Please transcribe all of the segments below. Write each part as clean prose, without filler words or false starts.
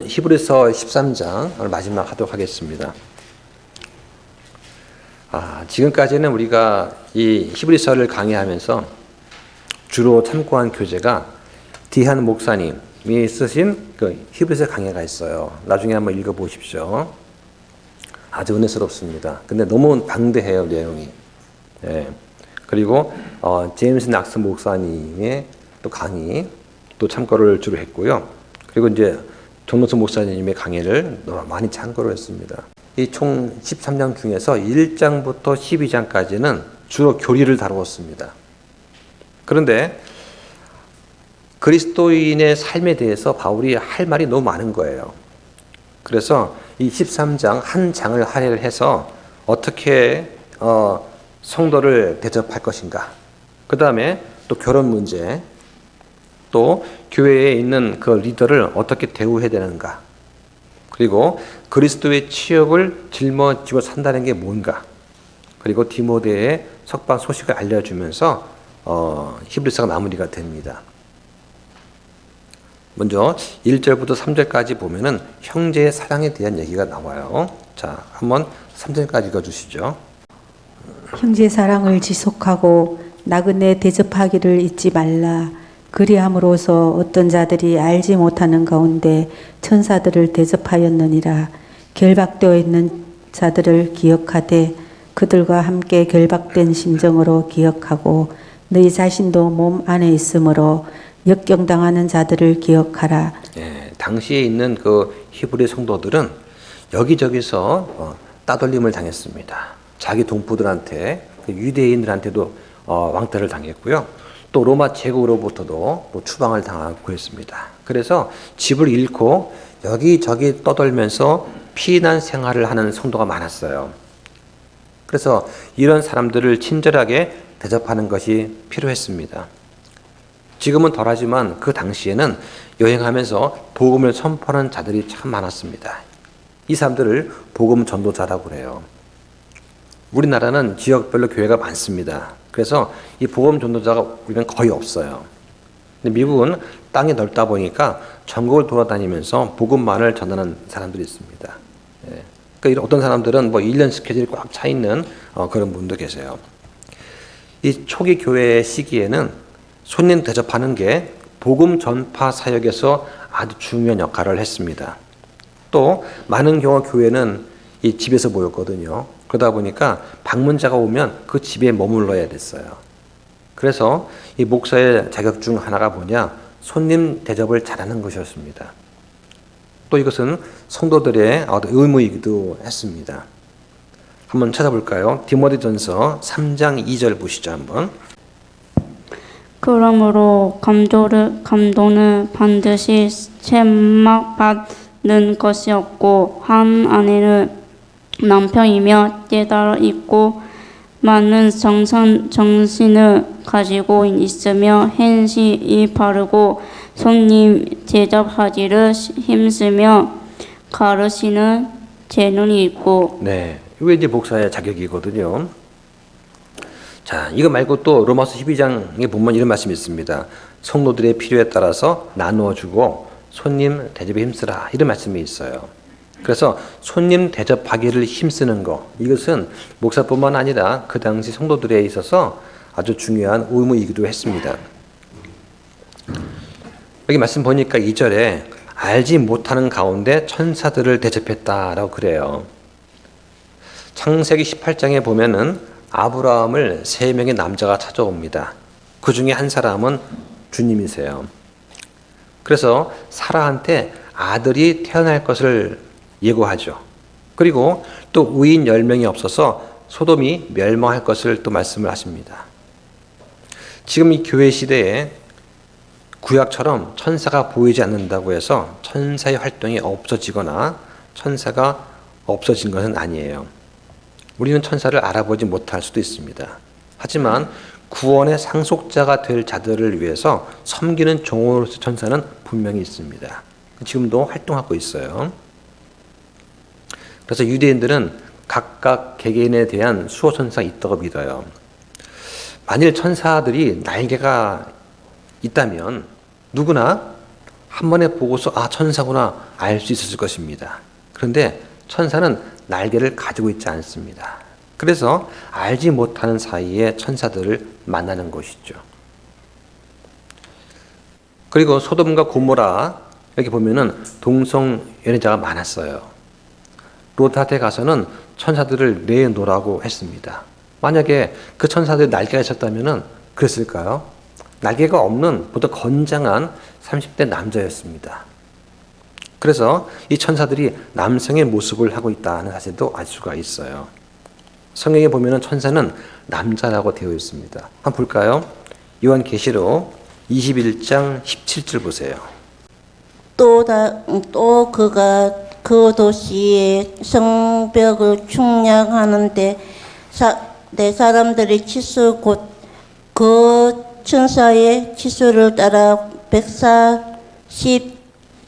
히브리서 13장 오늘 마지막 하도록 하겠습니다. 지금까지는 우리가 이 히브리서를 강의하면서 주로 참고한 교재가 디한 목사님이 쓰신 그 히브리서 강해가 있어요. 나중에 한번 읽어보십시오. 아주 은혜스럽습니다. 근데 너무 방대해요, 내용이. 예. 그리고 제임스 낙스 목사님의 또 강의 또 참고를 주로 했고요. 그리고 이제 정노수 목사님의 강의를 많이 참고를 했습니다. 이 총 13장 중에서 1장부터 12장까지는 주로 교리를 다루었습니다. 그런데 그리스도인의 삶에 대해서 바울이 할 말이 너무 많은 거예요. 그래서 이 13장 한 장을 할애를 해서 어떻게 성도를 대접할 것인가, 그 다음에 또 결혼 문제, 또 교회에 있는 그 리더를 어떻게 대우해야 되는가, 그리고 그리스도의 치욕을 짊어지고 산다는 게 뭔가, 그리고 디모데의 석방 소식을 알려주면서 히브리서가 마무리가 됩니다. 먼저 1절부터 3절까지 보면은 형제의 사랑에 대한 얘기가 나와요. 자, 한번 3절까지 읽어주시죠. 형제 사랑을 지속하고 나그네 대접하기를 잊지 말라. 그리함으로써 어떤 자들이 알지 못하는 가운데 천사들을 대접하였느니라. 결박되어 있는 자들을 기억하되 그들과 함께 결박된 심정으로 기억하고 너희 자신도 몸 안에 있으므로 역경당하는 자들을 기억하라. 예, 당시에 있는 그 히브리 성도들은 여기저기서 따돌림을 당했습니다. 자기 동포들한테, 그 유대인들한테도 왕따를 당했고요. 또 로마 제국으로부터도 또 추방을 당하고 했습니다. 그래서 집을 잃고 여기저기 떠돌면서 피난 생활을 하는 성도가 많았어요. 그래서 이런 사람들을 친절하게 대접하는 것이 필요했습니다. 지금은 덜하지만 그 당시에는 여행하면서 복음을 선포하는 자들이 참 많았습니다. 이 사람들을 복음 전도자라고 그래요. 우리나라는 지역별로 교회가 많습니다. 그래서 이 복음 전도자가 우리는 거의 없어요. 근데 미국은 땅이 넓다 보니까 전국을 돌아다니면서 복음만을 전하는 사람들이 있습니다. 예. 그러니까 어떤 사람들은 뭐 1년 스케줄이 꽉 차 있는 그런 분도 계세요. 이 초기 교회 시기에는 손님 대접하는 게 복음 전파 사역에서 아주 중요한 역할을 했습니다. 또 많은 경우 교회는 이 집에서 모였거든요. 그러다 보니까 방문자가 오면 그 집에 머물러야 됐어요. 그래서 이 목사의 자격 중 하나가 뭐냐? 손님 대접을 잘하는 것이었습니다. 또 이것은 성도들의 의무이기도 했습니다. 한번 찾아볼까요? 디모데전서 3장 2절 보시죠, 한번. 그러므로 감도는 반드시 책망받는 것이었고 한 아내는 남편이며 깨달아 있고 많은 정신을 가지고 있으며 행실이 바르고 손님 대접하기를 힘쓰며 가르치는 재능이 있고. 네, 이게 이제 목사의 자격이거든요. 자, 이거 말고 또 로마서 12장에 보면 이런 말씀이 있습니다. 성도들의 필요에 따라서 나누어 주고 손님 대접에 힘쓰라, 이런 말씀이 있어요. 그래서 손님 대접하기를 힘쓰는 것, 이것은 목사뿐만 아니라 그 당시 성도들에 있어서 아주 중요한 의무이기도 했습니다. 여기 말씀 보니까 2절에 알지 못하는 가운데 천사들을 대접했다라고 그래요. 창세기 18장에 보면은 아브라함을 3명의 남자가 찾아옵니다. 그 중에 한 사람은 주님이세요. 그래서 사라한테 아들이 태어날 것을 예고하죠. 그리고 또 의인 10명이 없어서 소돔이 멸망할 것을 또 말씀을 하십니다. 지금 이 교회 시대에 구약처럼 천사가 보이지 않는다고 해서 천사의 활동이 없어지거나 천사가 없어진 것은 아니에요. 우리는 천사를 알아보지 못할 수도 있습니다. 하지만 구원의 상속자가 될 자들을 위해서 섬기는 종으로서 천사는 분명히 있습니다. 지금도 활동하고 있어요. 그래서 유대인들은 각각 개개인에 대한 수호 천사가 있다고 믿어요. 만일 천사들이 날개가 있다면 누구나 한 번에 보고서 아, 천사구나 알 수 있었을 것입니다. 그런데 천사는 날개를 가지고 있지 않습니다. 그래서 알지 못하는 사이에 천사들을 만나는 것이죠. 그리고 소돔과 고모라 여기 보면은 동성 연애자가 많았어요. 롯한테 가서는 천사들을 내놓으라고 했습니다. 만약에 그 천사들이 날개가 있었다면은 그랬을까요? 날개가 없는 보다 건장한 30대 남자였습니다. 그래서 이 천사들이 남성의 모습을 하고 있다는 사실도 알 수가 있어요. 성경에 보면은 천사는 남자라고 되어 있습니다. 한번 볼까요? 요한계시록 21장 17절 보세요. 또 그가 그 도시의 성벽을 충량하는데 내 사람들의 치수 곧 그 천사의 치수를 따라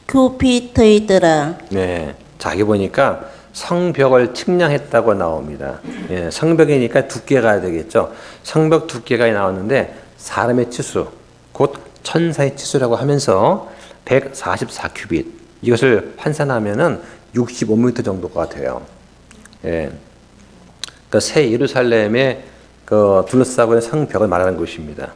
140규피트이더라. 네, 자, 여기 보니까 성벽을 측량했다고 나옵니다. 예, 성벽이니까 두께가 되겠죠. 성벽 두께가 나왔는데 사람의 치수, 곧 천사의 치수라고 하면서 144규빗, 이것을 환산하면은 65m 정도가 돼요. 예, 그러니까 새 예루살렘의 그 둘러싸고 있는 성벽을 말하는 것입니다.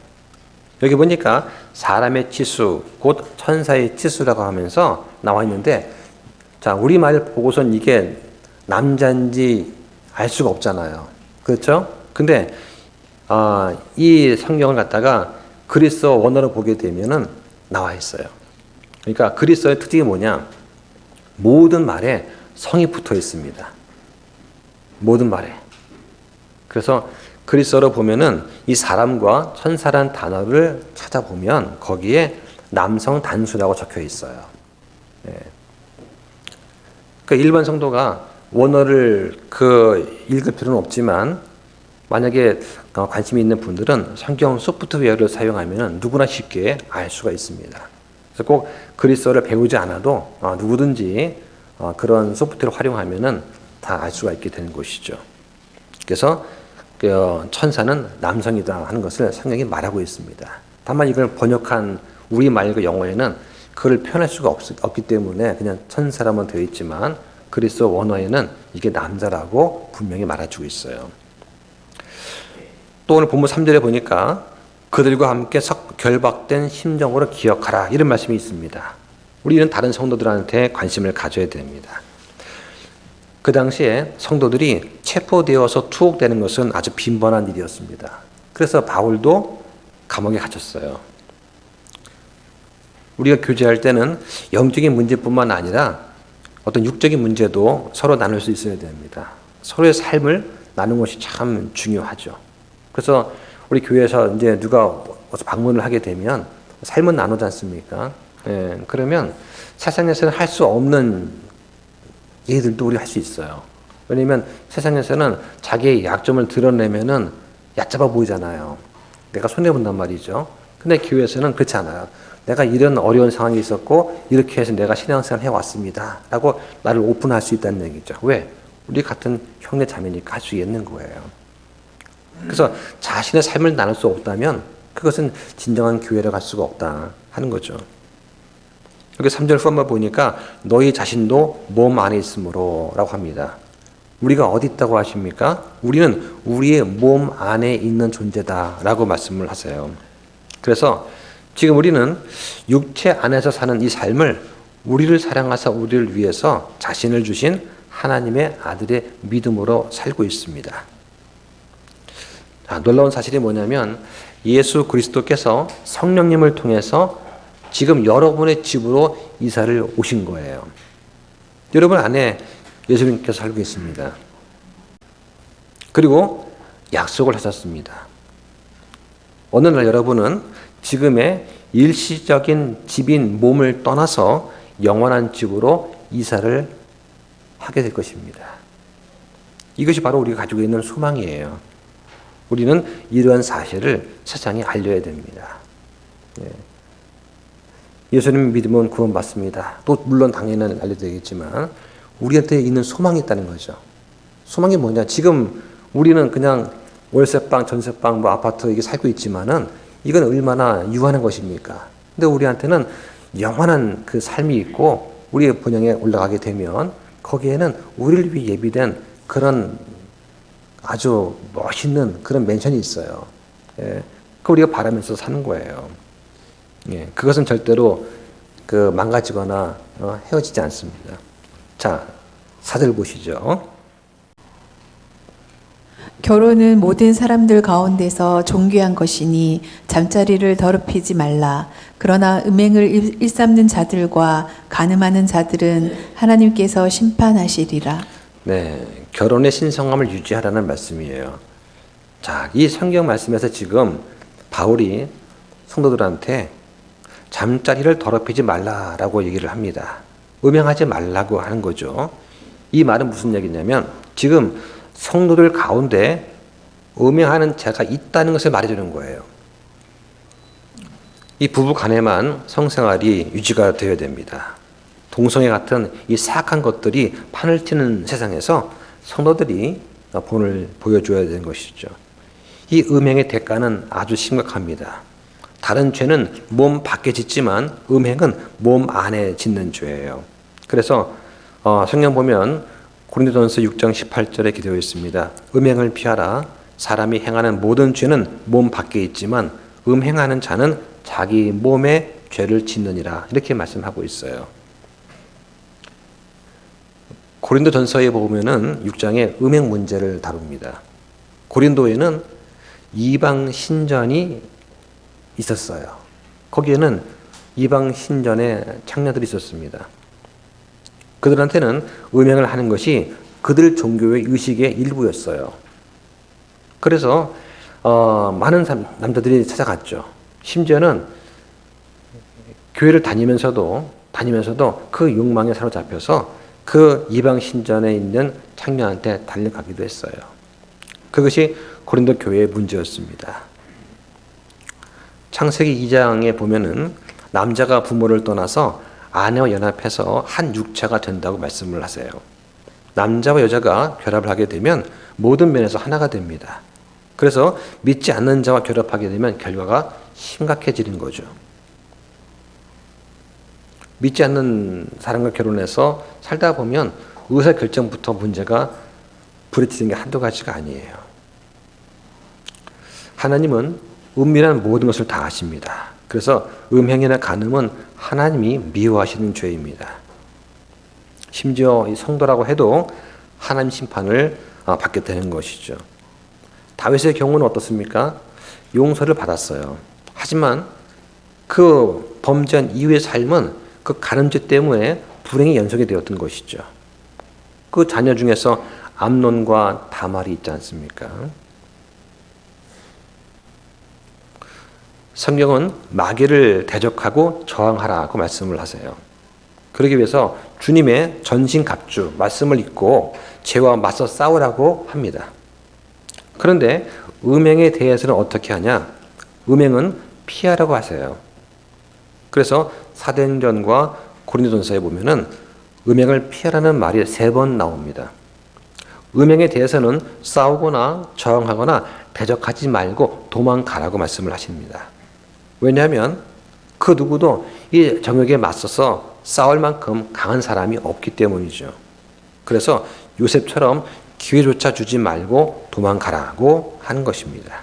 여기 보니까 사람의 치수, 곧 천사의 치수라고 하면서 나와 있는데, 자, 우리말 보고선 이게 남자인지 알 수가 없잖아요. 그렇죠? 근데 이 성경을 갖다가 그리스어 원어로 보게 되면은 나와 있어요. 그러니까 그리스어의 특징이 뭐냐? 모든 말에 성이 붙어 있습니다. 모든 말에. 그래서 그리스어로 보면은 이 사람과 천사란 단어를 찾아보면 거기에 남성 단수라고 적혀 있어요. 예. 그러니까 일반 성도가 원어를 읽을 필요는 없지만 만약에 관심이 있는 분들은 성경 소프트웨어를 사용하면 누구나 쉽게 알 수가 있습니다. 그래서 꼭 그리스어를 배우지 않아도 누구든지 그런 소프트웨어를 활용하면 다 알 수가 있게 되는 것이죠. 그래서 천사는 남성이다 하는 것을 성경이 말하고 있습니다. 다만 이걸 번역한 우리말과 영어에는 그걸 표현할 수가 없기 때문에 그냥 천사라만 되어 있지만 그리스어 원어에는 이게 남자라고 분명히 말해주고 있어요. 또 오늘 본문 3절에 보니까 그들과 함께 결박된 심정으로 기억하라 이런 말씀이 있습니다. 우리는 다른 성도들한테 관심을 가져야 됩니다. 그 당시에 성도들이 체포되어서 투옥되는 것은 아주 빈번한 일이었습니다. 그래서 바울도 감옥에 갇혔어요. 우리가 교제할 때는 영적인 문제뿐만 아니라 어떤 육적인 문제도 서로 나눌 수 있어야 됩니다. 서로의 삶을 나누는 것이 참 중요하죠. 그래서 우리 교회에서 이제 누가 와서 방문을 하게 되면 삶은 나누지 않습니까? 예, 그러면 세상에서는 할 수 없는 얘들도 우리 할 수 있어요. 왜냐면 세상에서는 자기의 약점을 드러내면은 얕잡아 보이잖아요. 내가 손해본단 말이죠. 근데 교회에서는 그렇지 않아요. 내가 이런 어려운 상황이 있었고 이렇게 해서 내가 신앙생활 해왔습니다 라고 나를 오픈할 수 있다는 얘기죠. 왜? 우리 같은 형제 자매니까 할 수 있는 거예요. 그래서 자신의 삶을 나눌 수 없다면 그것은 진정한 교회라고 할 수가 없다 하는 거죠. 여기 3절 후반부 보니까 너희 자신도 몸 안에 있으므로 라고 합니다. 우리가 어디 있다고 하십니까? 우리는 우리의 몸 안에 있는 존재다 라고 말씀을 하세요. 그래서 지금 우리는 육체 안에서 사는 이 삶을 우리를 사랑하사 우리를 위해서 자신을 주신 하나님의 아들의 믿음으로 살고 있습니다. 놀라운 사실이 뭐냐면 예수 그리스도께서 성령님을 통해서 지금 여러분의 집으로 이사를 오신 거예요. 여러분 안에 예수님께서 살고 있습니다. 그리고 약속을 하셨습니다. 어느 날 여러분은 지금의 일시적인 집인 몸을 떠나서 영원한 집으로 이사를 하게 될 것입니다. 이것이 바로 우리가 가지고 있는 소망이에요. 우리는 이러한 사실을 세상에 알려야 됩니다. 예수님 믿으면 구원받습니다. 또 물론 당연히 알려드리겠지만 우리한테 있는 소망이 있다는 거죠. 소망이 뭐냐? 지금 우리는 그냥 월세방, 전세방, 아파트 이게 살고 있지만은 이건 얼마나 유한한 것입니까? 근데 우리한테는 영원한 그 삶이 있고 우리의 본향에 올라가게 되면 거기에는 우리를 위해 예비된 그런 아주 멋있는 그런 맨션이 있어요. 예, 그 우리가 바라면서 사는 거예요. 예, 그것은 절대로 그 망가지거나 헤어지지 않습니다. 자, 4절 보시죠. 결혼은 모든 사람들 가운데서 존귀한 것이니 잠자리를 더럽히지 말라. 그러나 음행을 일삼는 자들과 간음하는 자들은 하나님께서 심판하시리라. 네, 결혼의 신성함을 유지하라는 말씀이에요. 자, 이 성경 말씀에서 지금 바울이 성도들한테 잠자리를 더럽히지 말라라고 얘기를 합니다. 음행하지 말라고 하는 거죠. 이 말은 무슨 얘기냐면 지금 성도들 가운데 음행하는 자가 있다는 것을 말해주는 거예요. 이 부부 간에만 성생활이 유지가 되어야 됩니다. 동성애 같은 이 사악한 것들이 판을 튀는 세상에서 성도들이 본을 보여줘야 되는 것이죠. 이 음행의 대가는 아주 심각합니다. 다른 죄는 몸 밖에 짓지만 음행은 몸 안에 짓는 죄예요. 그래서 성경 보면 고린도전서 6장 18절에 기록되어 있습니다. 음행을 피하라. 사람이 행하는 모든 죄는 몸 밖에 있지만 음행하는 자는 자기 몸에 죄를 짓느니라. 이렇게 말씀하고 있어요. 고린도전서에 보면은 6장에 음행 문제를 다룹니다. 고린도에는 이방 신전이 있었어요. 거기에는 이방 신전의 창녀들이 있었습니다. 그들한테는 음행을 하는 것이 그들 종교의 의식의 일부였어요. 그래서 많은 남자들이 찾아갔죠. 심지어는 교회를 다니면서도 그 욕망에 사로잡혀서 그 이방 신전에 있는 창녀한테 달려가기도 했어요. 그것이 고린도 교회의 문제였습니다. 창세기 2장에 보면은 남자가 부모를 떠나서 아내와 연합해서 한 육체가 된다고 말씀을 하세요. 남자와 여자가 결합을 하게 되면 모든 면에서 하나가 됩니다. 그래서 믿지 않는 자와 결합하게 되면 결과가 심각해지는 거죠. 믿지 않는 사람과 결혼해서 살다 보면 의사결정부터 문제가 부딪히는 게 한두 가지가 아니에요. 하나님은 은밀한 모든 것을 다 아십니다. 그래서 음행이나 간음은 하나님이 미워하시는 죄입니다. 심지어 이 성도라고 해도 하나님 심판을 받게 되는 것이죠. 다윗의 경우는 어떻습니까? 용서를 받았어요. 하지만 그 범죄한 이후의 삶은 그 간음죄 때문에 불행이 연속이 되었던 것이죠. 그 자녀 중에서 암논과 다말이 있지 않습니까? 성경은 마귀를 대적하고 저항하라고 말씀을 하세요. 그러기 위해서 주님의 전신갑주 말씀을 읽고 죄와 맞서 싸우라고 합니다. 그런데 음행에 대해서는 어떻게 하냐? 음행은 피하라고 하세요. 그래서 사도행전과 고린도전서에 보면은 음행을 피하라는 말이 3번 나옵니다. 음행에 대해서는 싸우거나 저항하거나 대적하지 말고 도망가라고 말씀을 하십니다. 왜냐하면 그 누구도 이 정욕에 맞서서 싸울 만큼 강한 사람이 없기 때문이죠. 그래서 요셉처럼 기회조차 주지 말고 도망가라고 하는 것입니다.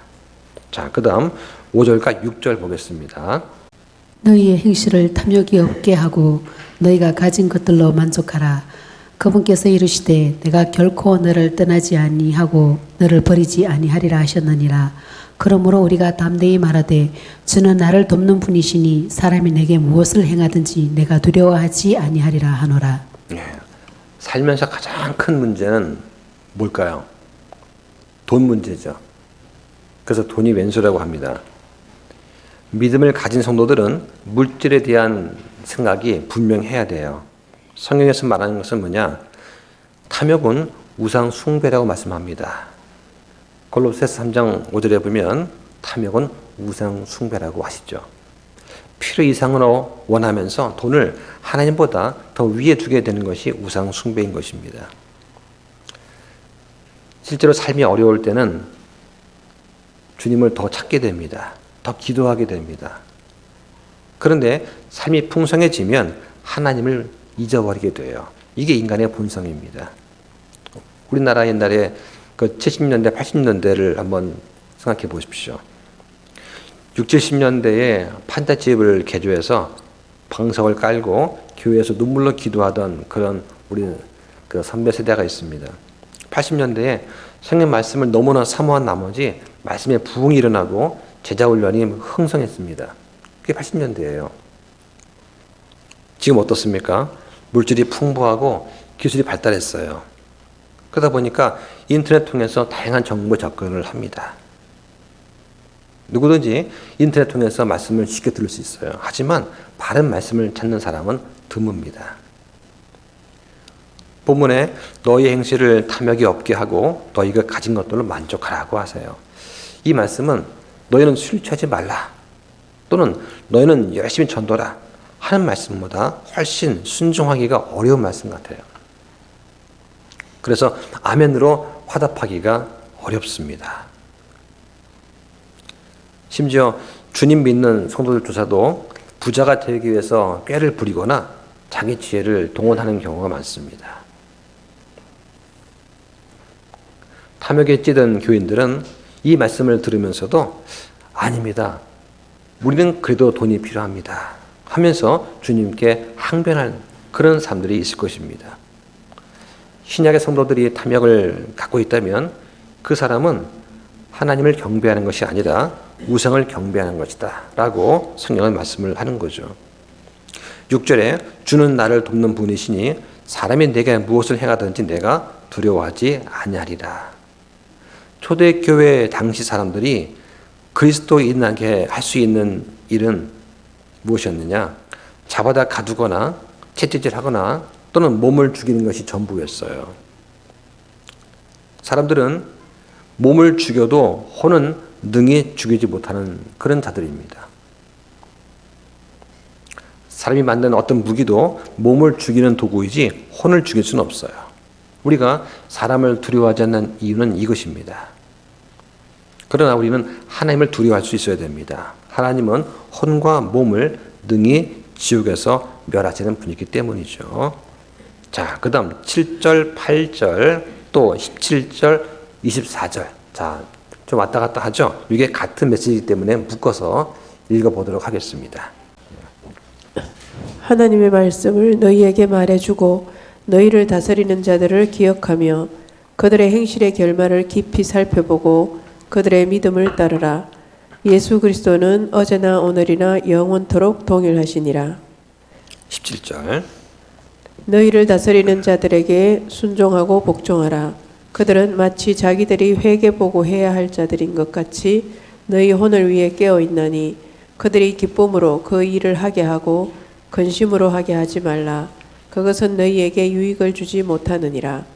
자, 그 다음 5절과 6절 보겠습니다. 너희의 행실을 탐욕이 없게 하고 너희가 가진 것들로 만족하라. 그분께서 이르시되 내가 결코 너를 떠나지 아니하고 너를 버리지 아니하리라 하셨느니라. 그러므로 우리가 담대히 말하되 주는 나를 돕는 분이시니 사람이 내게 무엇을 행하든지 내가 두려워하지 아니하리라 하노라. 살면서 가장 큰 문제는 뭘까요? 돈 문제죠. 그래서 돈이 왼수라고 합니다. 믿음을 가진 성도들은 물질에 대한 생각이 분명해야 돼요. 성경에서 말하는 것은 뭐냐? 탐욕은 우상 숭배라고 말씀합니다. 골로새서 3장 5절에 보면 탐욕은 우상 숭배라고 하시죠. 필요 이상으로 원하면서 돈을 하나님보다 더 위에 두게 되는 것이 우상 숭배인 것입니다. 실제로 삶이 어려울 때는 주님을 더 찾게 됩니다. 더 기도하게 됩니다. 그런데 삶이 풍성해지면 하나님을 잊어버리게 돼요. 이게 인간의 본성입니다. 우리나라 옛날에 그 70년대, 80년대를 한번 생각해 보십시오. 60, 70년대에 판잣집을 개조해서 방석을 깔고 교회에서 눈물로 기도하던 그런 우리 그 선배 세대가 있습니다. 80년대에 성령 말씀을 너무나 사모한 나머지 말씀에 부흥이 일어나고 제자 훈련이 흥성했습니다. 그게 80년대예요. 지금 어떻습니까? 물질이 풍부하고 기술이 발달했어요. 그러다 보니까 인터넷 통해서 다양한 정보 접근을 합니다. 누구든지 인터넷 통해서 말씀을 쉽게 들을 수 있어요. 하지만 바른 말씀을 찾는 사람은 드뭅니다. 본문에 너희 행실을 탐욕이 없게 하고 너희가 가진 것들로 만족하라고 하세요. 이 말씀은 너희는 술 취하지 말라 또는 너희는 열심히 전도라 하는 말씀보다 훨씬 순종하기가 어려운 말씀 같아요. 그래서 아멘으로 화답하기가 어렵습니다. 심지어 주님 믿는 성도들조차도 부자가 되기 위해서 꾀를 부리거나 자기 지혜를 동원하는 경우가 많습니다. 탐욕에 찌든 교인들은 이 말씀을 들으면서도 아닙니다. 우리는 그래도 돈이 필요합니다. 하면서 주님께 항변할 그런 사람들이 있을 것입니다. 신약의 성도들이 탐욕을 갖고 있다면 그 사람은 하나님을 경배하는 것이 아니라 우상을 경배하는 것이다 라고 성경은 말씀을 하는 거죠. 6절에 주는 나를 돕는 분이시니 사람이 내게 무엇을 행하든지 내가 두려워하지 아니하리라. 초대교회 당시 사람들이 그리스도인에게 할 수 있는 일은 무엇이었느냐? 잡아다 가두거나 채찍질하거나 또는 몸을 죽이는 것이 전부였어요. 사람들은 몸을 죽여도 혼은 능히 죽이지 못하는 그런 자들입니다. 사람이 만든 어떤 무기도 몸을 죽이는 도구이지 혼을 죽일 수는 없어요. 우리가 사람을 두려워하지 않는 이유는 이것입니다. 그러나 우리는 하나님을 두려워할 수 있어야 됩니다. 하나님은 혼과 몸을 능히 지옥에서 멸하시는 분이기 때문이죠. 자, 그 다음 7절, 8절, 또 17절, 24절. 자, 좀 왔다 갔다 하죠. 이게 같은 메시지이기 때문에 묶어서 읽어보도록 하겠습니다. 하나님의 말씀을 너희에게 말해주고 너희를 다스리는 자들을 기억하며 그들의 행실의 결말을 깊이 살펴보고 그들의 믿음을 따르라. 예수 그리스도는 어제나 오늘이나 영원토록 동일하시니라. 17절. 너희를 다스리는 자들에게 순종하고 복종하라. 그들은 마치 자기들이 회개보고 해야 할 자들인 것 같이 너희 혼을 위해 깨어있나니 그들이 기쁨으로 그 일을 하게 하고 근심으로 하게 하지 말라. 그것은 너희에게 유익을 주지 못하느니라.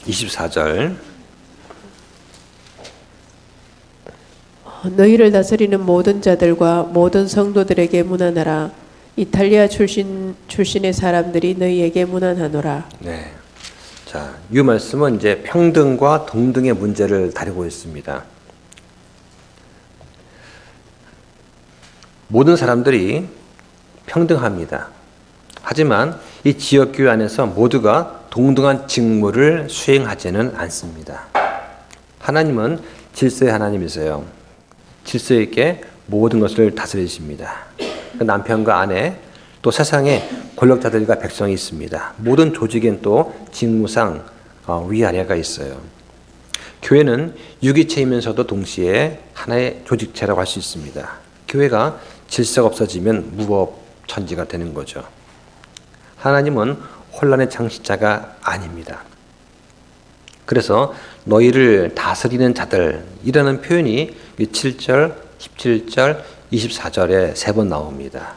24절. 너희를 다스리는 모든 자들과 모든 성도들에게 문안하라. 이탈리아 출신의 사람들이 너희에게 문안하노라. 네. 자, 이 말씀은 이제 평등과 동등의 문제를 다루고 있습니다. 모든 사람들이 평등합니다. 하지만 이 지역교회 안에서 모두가 동등한 직무를 수행하지는 않습니다. 하나님은 질서의 하나님이세요. 질서 있게 모든 것을 다스리십니다. 남편과 아내, 또 세상에 권력자들과 백성이 있습니다. 모든 조직엔 또 직무상 위아래가 있어요. 교회는 유기체이면서도 동시에 하나의 조직체라고 할 수 있습니다. 교회가 질서가 없어지면 무법천지가 되는 거죠. 하나님은 혼란의 창시자가 아닙니다. 그래서 너희를 다스리는 자들이라는 표현이 7절, 17절, 24절에 3번 나옵니다.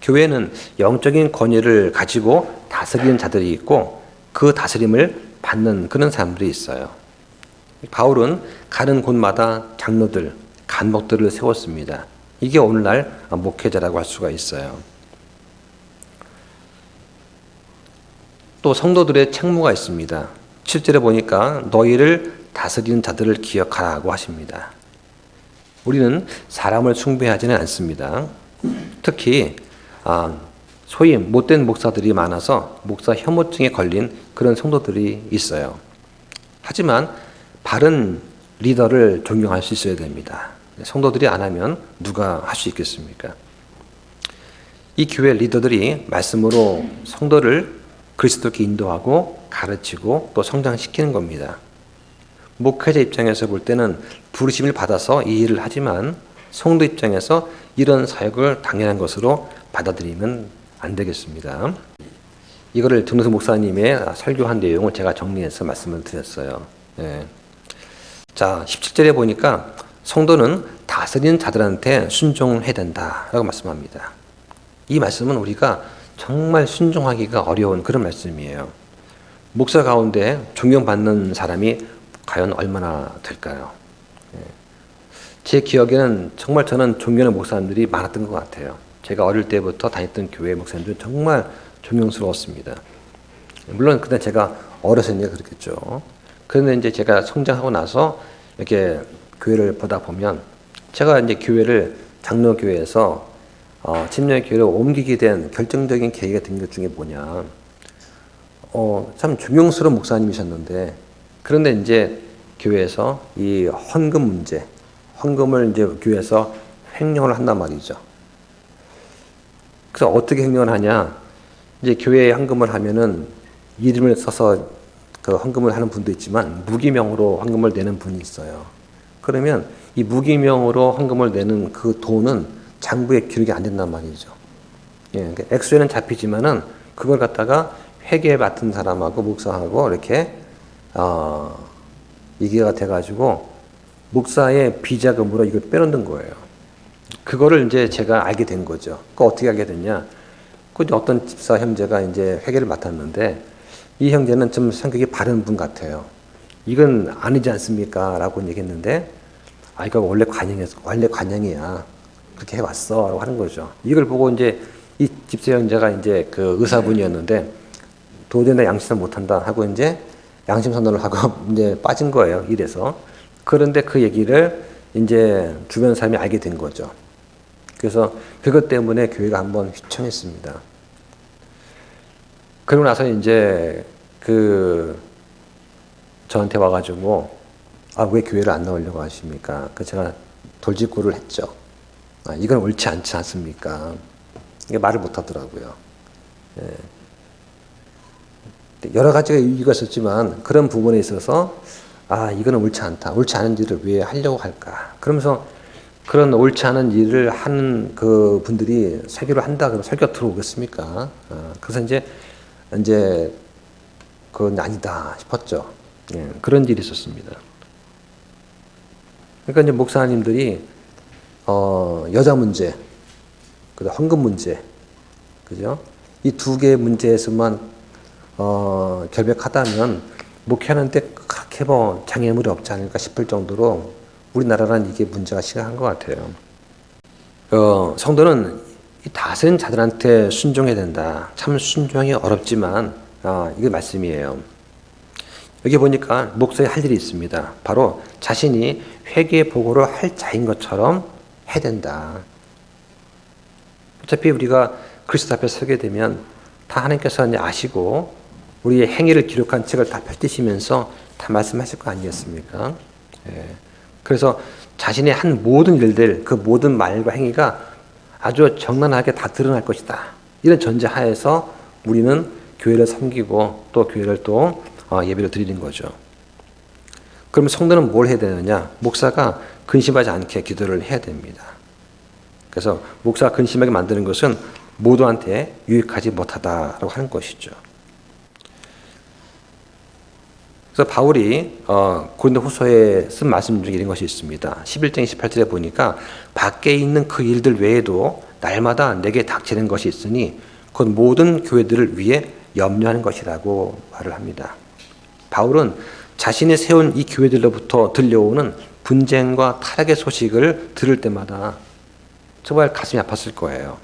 교회는 영적인 권위를 가지고 다스리는 자들이 있고 그 다스림을 받는 그런 사람들이 있어요. 바울은 가는 곳마다 장로들, 간목들을 세웠습니다. 이게 오늘날 목회자라고 할 수가 있어요. 또 성도들의 책무가 있습니다. 7절에 보니까 너희를 다스리는 자들을 기억하라고 하십니다. 우리는 사람을 숭배하지는 않습니다. 특히 소위 못된 목사들이 많아서 목사 혐오증에 걸린 그런 성도들이 있어요. 하지만 바른 리더를 존경할 수 있어야 됩니다. 성도들이 안 하면 누가 할 수 있겠습니까? 이 교회 리더들이 말씀으로 성도를 그리스도께 인도하고 가르치고 또 성장시키는 겁니다. 목회자 입장에서 볼 때는 부르심을 받아서 이 일을 하지만 성도 입장에서 이런 사역을 당연한 것으로 받아들이면 안 되겠습니다. 이거를 정동석 목사님의 설교한 내용을 제가 정리해서 말씀을 드렸어요. 예. 자, 17절에 보니까 성도는 다스리는 자들한테 순종을 해야 된다라고 말씀합니다. 이 말씀은 우리가 정말 순종하기가 어려운 그런 말씀이에요. 목사 가운데 존경받는 사람이 과연 얼마나 될까요? 예. 제 기억에는 정말 저는 존경하는 목사님들이 많았던 것 같아요. 제가 어릴 때부터 다녔던 교회 목사님들은 정말 존경스러웠습니다. 물론 그때 제가 어렸으니까 그렇겠죠. 그런데 이제 제가 성장하고 나서 이렇게 교회를 보다 보면 제가 이제 교회를 장로교회에서 침례교회로 옮기게 된 결정적인 계기가 된 것 중에 뭐냐. 참 존경스러운 목사님이셨는데 그런데 이제 교회에서 이 헌금 문제, 헌금을 이제 교회에서 횡령을 한단 말이죠. 그래서 어떻게 횡령을 하냐? 이제 교회에 헌금을 하면은 이름을 써서 그 헌금을 하는 분도 있지만 무기명으로 헌금을 내는 분이 있어요. 그러면 이 무기명으로 헌금을 내는 그 돈은 장부에 기록이 안 된단 말이죠. 예, 그러니까 액수에는 잡히지만은 그걸 갖다가 회계에 맡은 사람하고 목사하고 이렇게 이게가 돼가지고 목사의 비자금으로 이걸 빼놓는 거예요. 그거를 이제 제가 알게 된 거죠. 그 어떻게 알게 됐냐? 그 어떤 집사 형제가 이제 회계를 맡았는데 이 형제는 좀 성격이 바른 분 같아요. 이건 아니지 않습니까? 라고 얘기했는데 이거 원래 관행이야. 그렇게 해왔어. 라고 하는 거죠. 이걸 보고 이제 이 집사 형제가 이제 그 의사분이었는데 도저히 나 양심선 못한다 하고 이제 양심 선언을 하고 이제 빠진 거예요. 이래서. 그런데 그 얘기를 이제 주변 사람이 알게 된 거죠. 그래서 그것 때문에 교회가 한번 휘청했습니다. 그러고 나서 이제 저한테 와가지고 왜 교회를 안 나오려고 하십니까? 그 제가 돌직구를 했죠. 이건 옳지 않지 않습니까? 이게 말을 못 하더라고요. 예. 여러 가지가 이유가 있었지만 그런 부분에 있어서 이거는 옳지 않다. 옳지 않은 일을 왜 하려고 할까? 그러면서 그런 옳지 않은 일을 하는 그 분들이 설교를 한다 그러면 설교 들어오겠습니까? 그래서 이제 그건 아니다 싶었죠. 예, 그런 일이 있었습니다. 그러니까 이제 목사님들이 여자 문제, 그 헌금 문제, 그죠? 이 두 개의 문제에서만 결백하다면 목회하는데 그렇게 장애물이 없지 않을까 싶을 정도로 우리나라는 이게 문제가 심각한 것 같아요. 성도는 이 다스린 자들한테 순종해야 된다. 참 순종이 어렵지만 이게 말씀이에요. 여기 보니까 목사의 할 일이 있습니다. 바로 자신이 회개 보고를 할 자인 것처럼 해야 된다. 어차피 우리가 그리스도 앞에 서게 되면 다 하나님께서 이제 아시고 우리의 행위를 기록한 책을 다 펼치시면서 다 말씀하실 거 아니겠습니까? 예. 그래서 자신의 한 모든 일들, 그 모든 말과 행위가 아주 정난하게 다 드러날 것이다. 이런 전제하에서 우리는 교회를 섬기고 또 교회를 또 예배를 드리는 거죠. 그럼 성도는 뭘 해야 되느냐? 목사가 근심하지 않게 기도를 해야 됩니다. 그래서 목사가 근심하게 만드는 것은 모두한테 유익하지 못하다라고 하는 것이죠. 그래서 바울이 고린도후서에 쓴 말씀 중에 이런 것이 있습니다. 11장 28절에 보니까 밖에 있는 그 일들 외에도 날마다 내게 닥치는 것이 있으니 곧 모든 교회들을 위해 염려하는 것이라고 말을 합니다. 바울은 자신이 세운 이 교회들로부터 들려오는 분쟁과 타락의 소식을 들을 때마다 정말 가슴이 아팠을 거예요.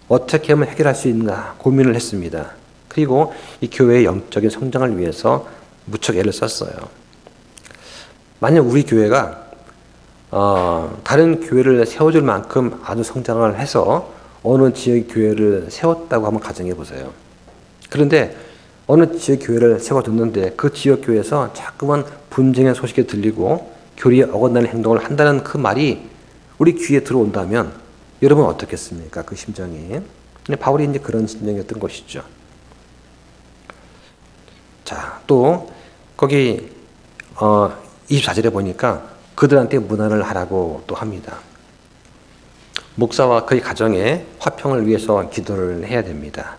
어떻게 하면 해결할 수 있는가 고민을 했습니다. 그리고 이 교회의 영적인 성장을 위해서 무척 애를 썼어요. 만약 우리 교회가 다른 교회를 세워줄 만큼 아주 성장을 해서 어느 지역 교회를 세웠다고 한번 가정해 보세요. 그런데 어느 지역 교회를 세워뒀는데 그 지역 교회에서 자꾸만 분쟁의 소식이 들리고 교리에 어긋나는 행동을 한다는 그 말이 우리 귀에 들어온다면 여러분 어떻겠습니까? 그 심정이. 근데 바울이 이제 그런 심정이었던 것이죠. 자, 또 거기 24절에 보니까 그들한테 문안을 하라고 또 합니다. 목사와 그의 가정의 화평을 위해서 기도를 해야 됩니다.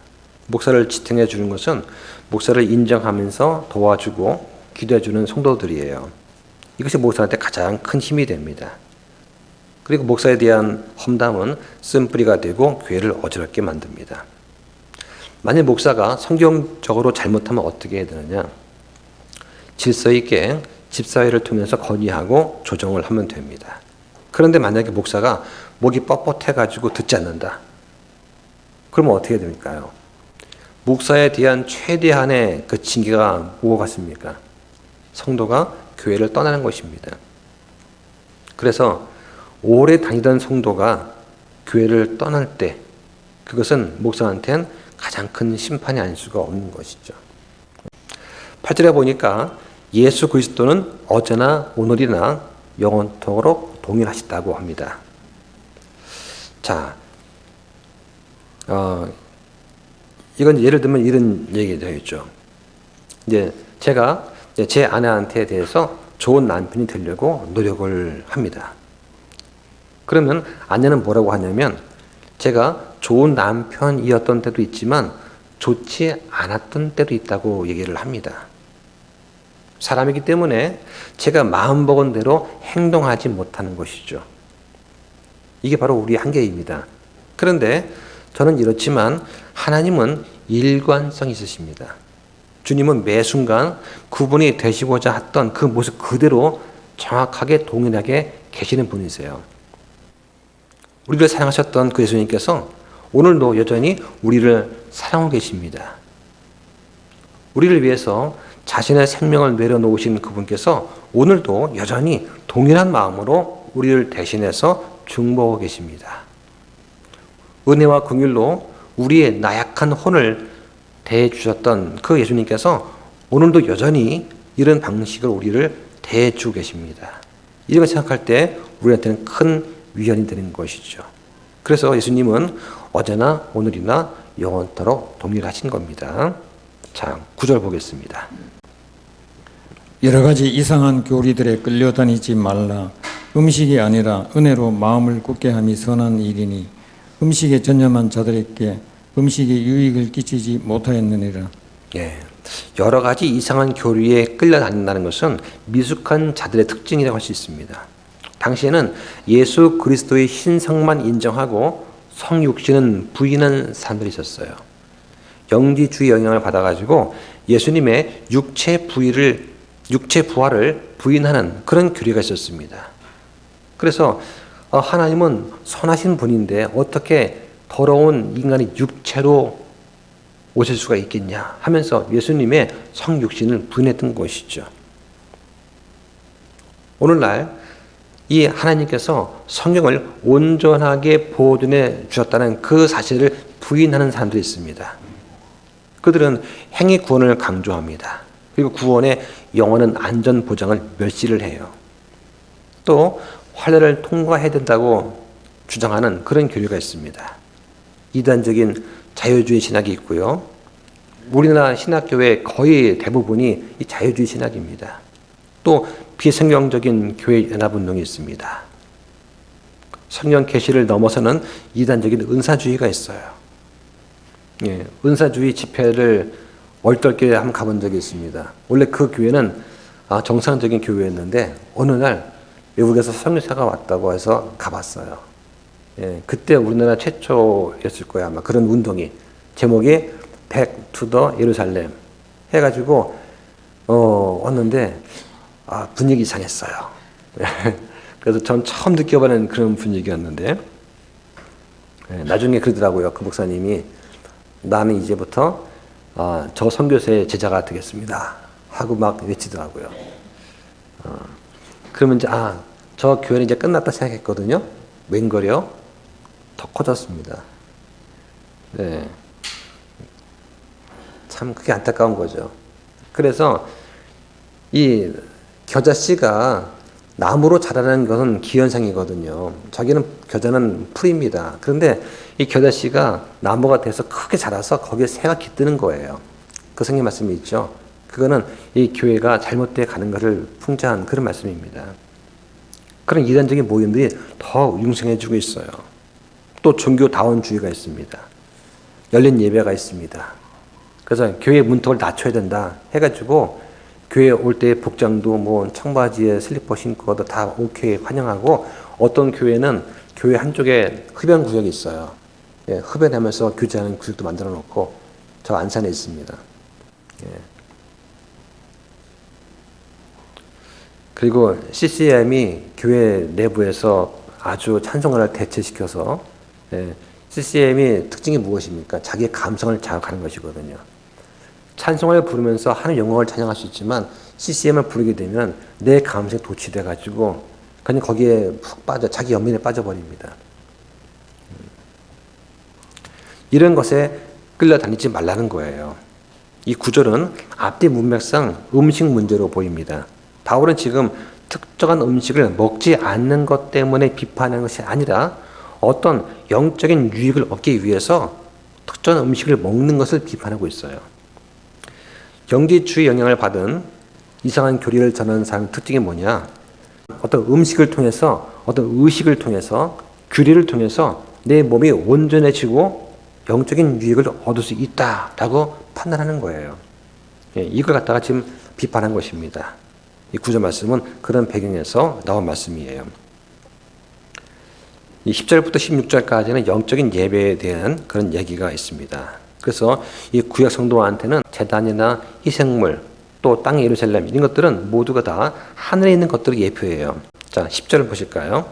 목사를 지탱해 주는 것은 목사를 인정하면서 도와주고 기도해 주는 성도들이에요. 이것이 목사한테 가장 큰 힘이 됩니다. 그리고 목사에 대한 험담은 쓴뿌리가 되고 교회를 어지럽게 만듭니다. 만약 목사가 성경적으로 잘못하면 어떻게 해야 되느냐? 질서 있게 집사회를 통해서 건의하고 조정을 하면 됩니다. 그런데 만약에 목사가 목이 뻣뻣해가지고 듣지 않는다. 그러면 어떻게 됩니까요? 목사에 대한 최대한의 그 징계가 뭐가 같습니까? 성도가 교회를 떠나는 것입니다. 그래서 오래 다니던 성도가 교회를 떠날 때 그것은 목사한테는 가장 큰 심판이 아닐 수가 없는 것이죠. 8절에 보니까 예수 그리스도는 어제나 오늘이나 영원토록 동일하시다고 합니다. 자, 이건 예를 들면 이런 얘기 되겠죠. 이제 제가 제 아내한테 대해서 좋은 남편이 되려고 노력을 합니다. 그러면 아내는 뭐라고 하냐면 제가 좋은 남편이었던 때도 있지만 좋지 않았던 때도 있다고 얘기를 합니다. 사람이기 때문에 제가 마음먹은 대로 행동하지 못하는 것이죠. 이게 바로 우리의 한계입니다. 그런데 저는 이렇지만 하나님은 일관성이 있으십니다. 주님은 매 순간 그분이 되시고자 했던 그 모습 그대로 정확하게 동일하게 계시는 분이세요. 우리를 사랑하셨던 그 예수님께서 오늘도 여전히 우리를 사랑하고 계십니다. 우리를 위해서 자신의 생명을 내려놓으신 그분께서 오늘도 여전히 동일한 마음으로 우리를 대신해서 중보하고 계십니다. 은혜와 긍휼로 우리의 나약한 혼을 대해 주셨던 그 예수님께서 오늘도 여전히 이런 방식으로 우리를 대해 주고 계십니다. 이런 걸 생각할 때 우리한테는 큰 위안이 되는 것이죠. 그래서 예수님은 어제나 오늘이나 영원토록 동일하신 겁니다. 자, 9절 보겠습니다. 여러 가지 이상한 교리들에 끌려다니지 말라. 음식이 아니라 은혜로 마음을 굳게 함이 선한 일이니 음식에 전념한 자들에게 음식이 유익을 끼치지 못하였느니라. 예, 여러 가지 이상한 교리에 끌려다닌다는 것은 미숙한 자들의 특징이라고 할 수 있습니다. 당시에는 예수 그리스도의 신성만 인정하고 성육신은 부인한 사람들이 있었어요. 영지주의 영향을 받아가지고 예수님의 육체 부활을 부인하는 그런 교리가 있었습니다. 그래서 하나님은 선하신 분인데 어떻게 더러운 인간이 육체로 오실 수가 있겠냐 하면서 예수님의 성육신을 부인했던 것이죠. 오늘날 이 하나님께서 성경을 온전하게 보존해 주셨다는 그 사실을 부인하는 사람들이 있습니다. 그들은 행위 구원을 강조합니다. 그리고 구원의 영원한 안전 보장을 멸시를 해요. 또 환란을 통과해야 된다고 주장하는 그런 교리가 있습니다. 이단적인 자유주의 신학이 있고요. 우리나라 신학교회 거의 대부분이 이 자유주의 신학입니다. 또 비성경적인 교회 연합운동이 있습니다. 성경 계시를 넘어서는 이단적인 은사주의가 있어요. 예, 은사주의 집회를 얼떨결에 한번 가본 적이 있습니다. 원래 그 교회는 정상적인 교회였는데 어느 날 외국에서 선교사가 왔다고 해서 가봤어요. 예, 그때 우리나라 최초였을 거야 아마 그런 운동이 제목이 Back to the 예루살렘 해가지고 왔는데 분위기 이상했어요. 그래서 전 처음 느껴보는 그런 분위기였는데 나중에 그러더라고요. 그 목사님이 나는 이제부터 저 선교사의 제자가 되겠습니다 하고 막 외치더라고요. 그러면 이제 저 교회는 이제 끝났다 생각했거든요. 웬걸요? 더 커졌습니다. 네. 참 그게 안타까운 거죠. 그래서 이 겨자씨가 나무로 자라는 것은 기현상이거든요. 자기는 겨자는 풀입니다. 그런데 이 겨자씨가 나무가 돼서 크게 자라서 거기에 새가 깃드는 거예요. 그 성경 말씀이 있죠. 그거는 이 교회가 잘못되어 가는 것을 풍자한 그런 말씀입니다. 그런 이단적인 모임들이 더 융성해지고 있어요. 또 종교다원주의가 있습니다. 열린 예배가 있습니다. 그래서 교회 문턱을 낮춰야 된다 해가지고 교회 올 때 복장도 뭐 청바지에 슬리퍼 신고도 다 오케이 환영하고, 어떤 교회는 교회 한쪽에 흡연 구역이 있어요. 예, 흡연하면서 교제하는 구역도 만들어 놓고 저 안산에 있습니다. 예. 그리고 CCM이 교회 내부에서 아주 찬송가를 대체시켜서, 예, CCM이 특징이 무엇입니까? 자기의 감성을 자극하는 것이거든요. 찬송을 부르면서 하나님 영광을 찬양할 수 있지만 CCM을 부르게 되면 내 감성에 도취돼 가지고 그냥 거기에 푹 빠져 자기 연민에 빠져버립니다. 이런 것에 끌려다니지 말라는 거예요. 이 구절은 앞뒤 문맥상 음식 문제로 보입니다. 바울은 지금 특정한 음식을 먹지 않는 것 때문에 비판하는 것이 아니라 어떤 영적인 유익을 얻기 위해서 특정한 음식을 먹는 것을 비판하고 있어요. 영지주의 영향을 받은 이상한 교리를 전하는 사람의 특징이 뭐냐? 어떤 음식을 통해서, 어떤 의식을 통해서, 교리를 통해서 내 몸이 온전해지고 영적인 유익을 얻을 수 있다라고 판단하는 거예요. 예, 이걸 갖다가 지금 비판한 것입니다. 이 구절 말씀은 그런 배경에서 나온 말씀이에요. 이 10절부터 16절까지는 영적인 예배에 대한 그런 얘기가 있습니다. 그래서 이 구약 성도한테는 제단이나 희생물, 또 땅의 예루살렘, 이런 것들은 모두가 다 하늘에 있는 것들을 예표해요. 자, 10절을 보실까요?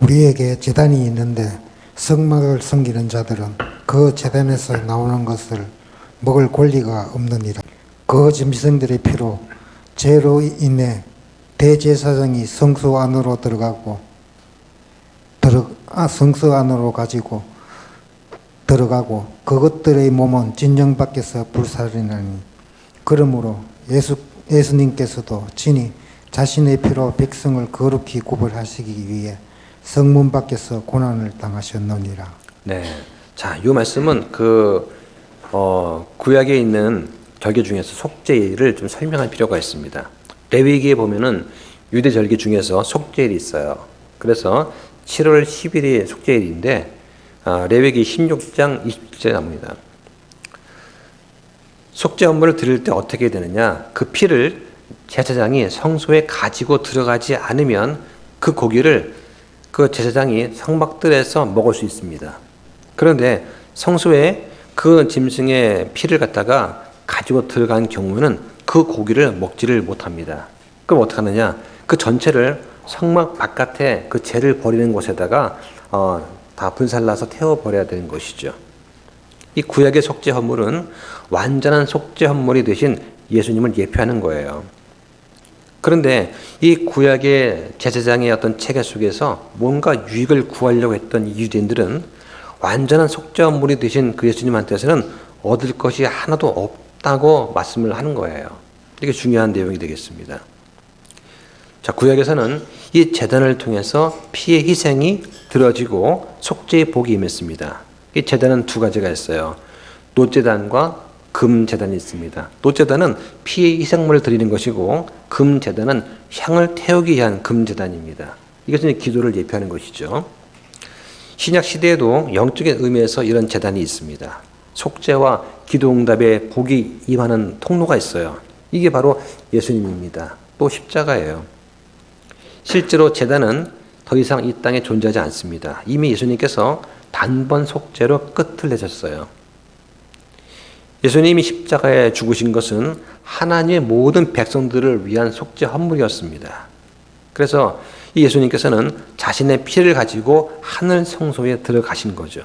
우리에게 제단이 있는데 성막을 섬기는 자들은 그 제단에서 나오는 것을 먹을 권리가 없느니라. 그 짐승들의 피로 죄로 인해 대제사장이 성소 안으로 들어가고 그것들의 몸은 진영 밖에서 불살이나니, 그러므로 예수님께서도 친히 자신의 피로 백성을 거룩히 구별하시기 위해 성문 밖에서 고난을 당하셨느니라. 네. 자, 이 말씀은 구약에 있는 절기 중에서 속죄일을 좀 설명할 필요가 있습니다. 레위기에 보면은 유대 절기 중에서 속죄일이 있어요. 그래서 7월 10일이 속죄일인데, 레위기 16장 20절에 나옵니다. 속죄 업무를 드릴 때 어떻게 되느냐? 그 피를 제사장이 성소에 가지고 들어가지 않으면 그 고기를 그 제사장이 성막들에서 먹을 수 있습니다. 그런데 성소에 그 짐승의 피를 갖다가 가지고 들어간 경우는 그 고기를 먹지를 못합니다. 그럼 어떻게 하느냐? 그 전체를 성막 바깥에 그 재를 버리는 곳에다가 다 분살나서 태워버려야 되는 것이죠. 이 구약의 속죄 헌물은 완전한 속죄 헌물이 되신 예수님을 예표하는 거예요. 그런데 이 구약의 제사장의 어떤 체계 속에서 뭔가 유익을 구하려고 했던 이 유대인들은 완전한 속죄 헌물이 되신 그 예수님한테서는 얻을 것이 하나도 없다고 말씀을 하는 거예요. 이게 중요한 내용이 되겠습니다. 자, 구약에서는 이 제단을 통해서 피의 희생이 들어지고 속죄의 복이 임했습니다. 이 제단은 두 가지가 있어요. 노제단과 금제단이 있습니다. 노제단은 피의 희생물을 드리는 것이고, 금제단은 향을 태우기 위한 금제단입니다. 이것은 기도를 예표하는 것이죠. 신약 시대에도 영적인 의미에서 이런 제단이 있습니다. 속죄와 기도응답에 복이 임하는 통로가 있어요. 이게 바로 예수님입니다. 또 십자가예요. 실제로 제단은 더 이상 이 땅에 존재하지 않습니다. 이미 예수님께서 단번 속죄로 끝을 내셨어요. 예수님이 십자가에 죽으신 것은 하나님의 모든 백성들을 위한 속죄 헌물이었습니다. 그래서 이 예수님께서는 자신의 피를 가지고 하늘 성소에 들어가신 거죠.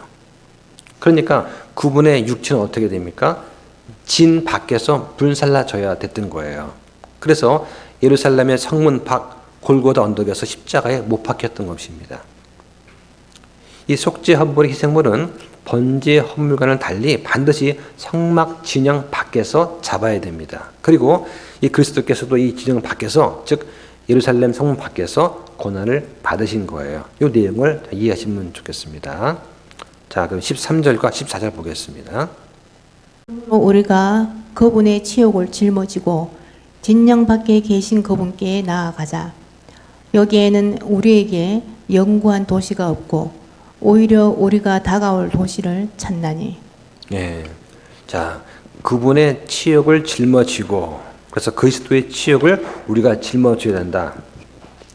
그러니까 그분의 육체는 어떻게 됩니까? 진 밖에서 불살라져야 됐던 거예요. 그래서 예루살렘의 성문 밖 골고다 언덕에서 십자가에 못 박혔던 것입니다. 이 속죄 헌물의 희생물은 번제 헌물과는 달리 반드시 성막 진영 밖에서 잡아야 됩니다. 그리고 이 그리스도께서도 이 진영 밖에서, 즉 예루살렘 성문 밖에서 고난을 받으신 거예요. 이 내용을 이해하시면 좋겠습니다. 자, 그럼 13절과 14절 보겠습니다. 우리가 그분의 치욕을 짊어지고 진영 밖에 계신 그분께 나아가자. 여기에는 우리에게 영구한 도시가 없고 오히려 우리가 다가올 도시를 찾나니. 예. 자, 그분의 치욕을 짊어지고, 그래서 그리스도의 치욕을 우리가 짊어져야 된다.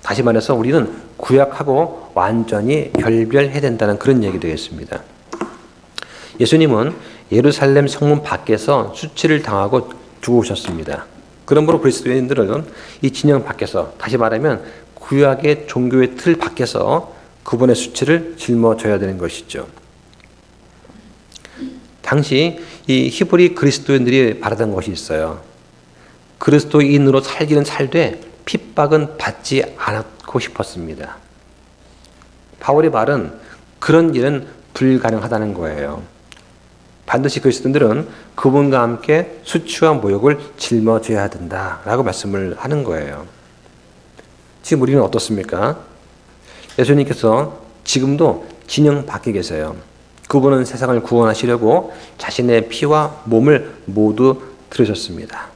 다시 말해서 우리는 구약하고 완전히 결별해야 된다는 그런 얘기 되겠습니다. 예수님은 예루살렘 성문 밖에서 수치를 당하고 죽으셨습니다. 그러므로 그리스도인들은 이 진영 밖에서, 다시 말하면 구약의 종교의 틀 밖에서 그분의 수치를 짊어져야 되는 것이죠. 당시 이 히브리 그리스도인들이 바라던 것이 있어요. 그리스도인으로 살기는 살되 핍박은 받지 않고 싶었습니다. 바울의 말은 그런 일은 불가능하다는 거예요. 반드시 그리스도인들은 그분과 함께 수치와 모욕을 짊어져야 된다라고 말씀을 하는 거예요. 지금 우리는 어떻습니까? 예수님께서 지금도 진영 밖에 계세요. 그분은 세상을 구원하시려고 자신의 피와 몸을 모두 들으셨습니다.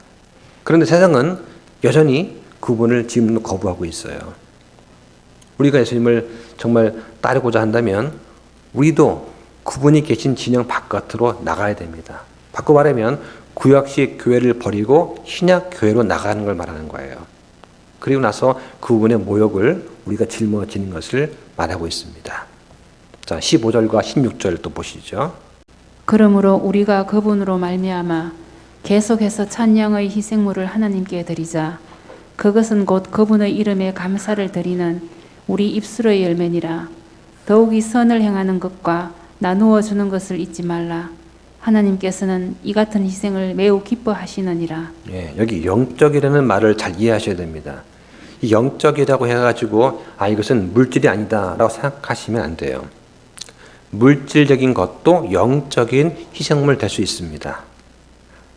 그런데 세상은 여전히 그분을 지금도 거부하고 있어요. 우리가 예수님을 정말 따르고자 한다면 우리도 그분이 계신 진영 바깥으로 나가야 됩니다. 바꿔 말하면 구약식 교회를 버리고 신약 교회로 나가는 걸 말하는 거예요. 그리고 나서 그분의 모욕을 우리가 짊어지는 것을 말하고 있습니다. 자, 15절과 16절 또 보시죠. 그러므로 우리가 그분으로 말미암아 계속해서 찬양의 희생물을 하나님께 드리자. 그것은 곧 그분의 이름에 감사를 드리는 우리 입술의 열매니라. 더욱이 선을 행하는 것과 나누어 주는 것을 잊지 말라. 하나님께서는 이 같은 희생을 매우 기뻐하시느니라. 예, 여기 영적이라는 말을 잘 이해하셔야 됩니다. 이 영적이라고 해가지고 이것은 물질이 아니다라고 생각하시면 안 돼요. 물질적인 것도 영적인 희생물 될 수 있습니다.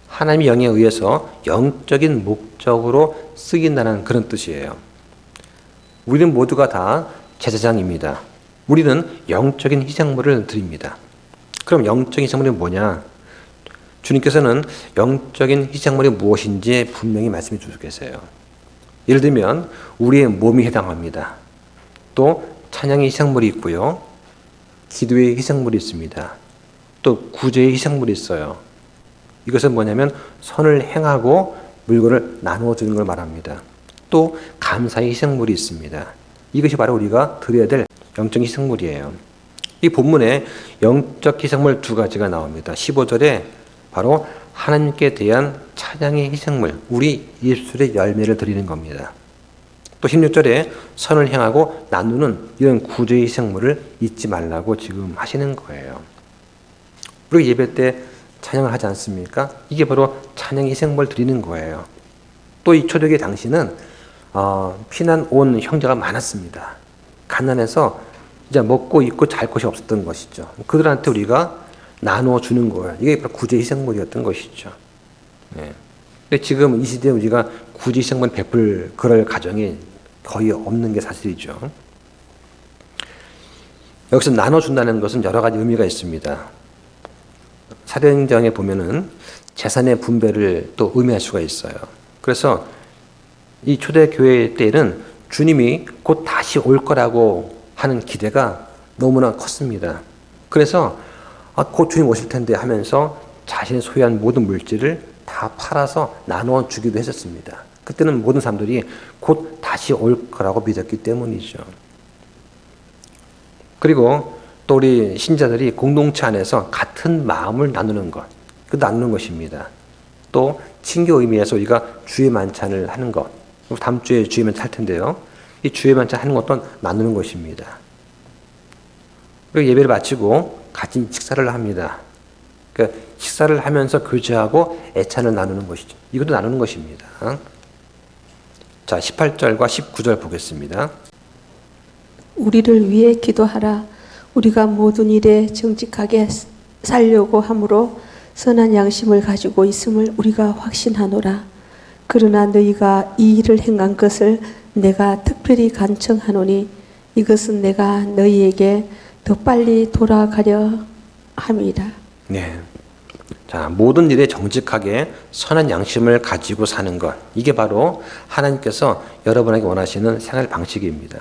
하나님의 영에 의해서 영적인 목적으로 쓰인다는 그런 뜻이에요. 우리는 모두가 다 제사장입니다. 우리는 영적인 희생물을 드립니다. 그럼 영적인 희생물이 뭐냐? 주님께서는 영적인 희생물이 무엇인지 분명히 말씀해 주고 계세요. 예를 들면 우리의 몸이 해당합니다. 또 찬양의 희생물이 있고요. 기도의 희생물이 있습니다. 또 구제의 희생물이 있어요. 이것은 뭐냐면 선을 행하고 물건을 나누어 주는 걸 말합니다. 또 감사의 희생물이 있습니다. 이것이 바로 우리가 드려야 될 영적 희생물이에요. 이 본문에 영적 희생물 두 가지가 나옵니다. 15절에 바로 하나님께 대한 찬양의 희생물, 우리 입술의 열매를 드리는 겁니다. 또 16절에 선을 행하고 나누는 이런 구제의 희생물을 잊지 말라고 지금 하시는 거예요. 우리 예배 때 찬양을 하지 않습니까? 이게 바로 찬양의 희생물 드리는 거예요. 또 이 초대교회 당시는 피난 온 형제가 많았습니다. 가난해서 이제 먹고 입고 잘 곳이 없었던 것이죠. 그들한테 우리가 나누어 주는 거예요. 이게 바로 구제 희생물이었던 것이죠. 네. 근데 지금 이 시대에 우리가 구제 희생물 베풀 그럴 가정이 거의 없는 게 사실이죠. 여기서 나눠준다는 것은 여러 가지 의미가 있습니다. 사도행전에 보면은 재산의 분배를 또 의미할 수가 있어요. 그래서 이 초대교회 때에는 주님이 곧 다시 올 거라고 하는 기대가 너무나 컸습니다. 그래서 곧 주님 오실 텐데 하면서 자신이 소유한 모든 물질을 다 팔아서 나누어 주기도 했었습니다. 그때는 모든 사람들이 곧 다시 올 거라고 믿었기 때문이죠. 그리고 또 우리 신자들이 공동체 안에서 같은 마음을 나누는 것, 그 나누는 것입니다. 또 친교 의미에서 우리가 주의 만찬을 하는 것, 다음 주에 주의 만찬 할 텐데요. 이 주의 만찬 하는 것도 나누는 것입니다. 그리고 예배를 마치고 같이 식사를 합니다. 그러니까 식사를 하면서 교제하고 애찬을 나누는 것이죠. 이것도 나누는 것입니다. 자, 18절과 19절 보겠습니다. 우리를 위해 기도하라. 우리가 모든 일에 정직하게 살려고 함으로 선한 양심을 가지고 있음을 우리가 확신하노라. 그러나 너희가 이 일을 행한 것을 내가 특별히 간청하노니 이것은 내가 너희에게 더 빨리 돌아가려 함이라. 네. 자, 모든 일에 정직하게 선한 양심을 가지고 사는 것. 이게 바로 하나님께서 여러분에게 원하시는 생활 방식입니다.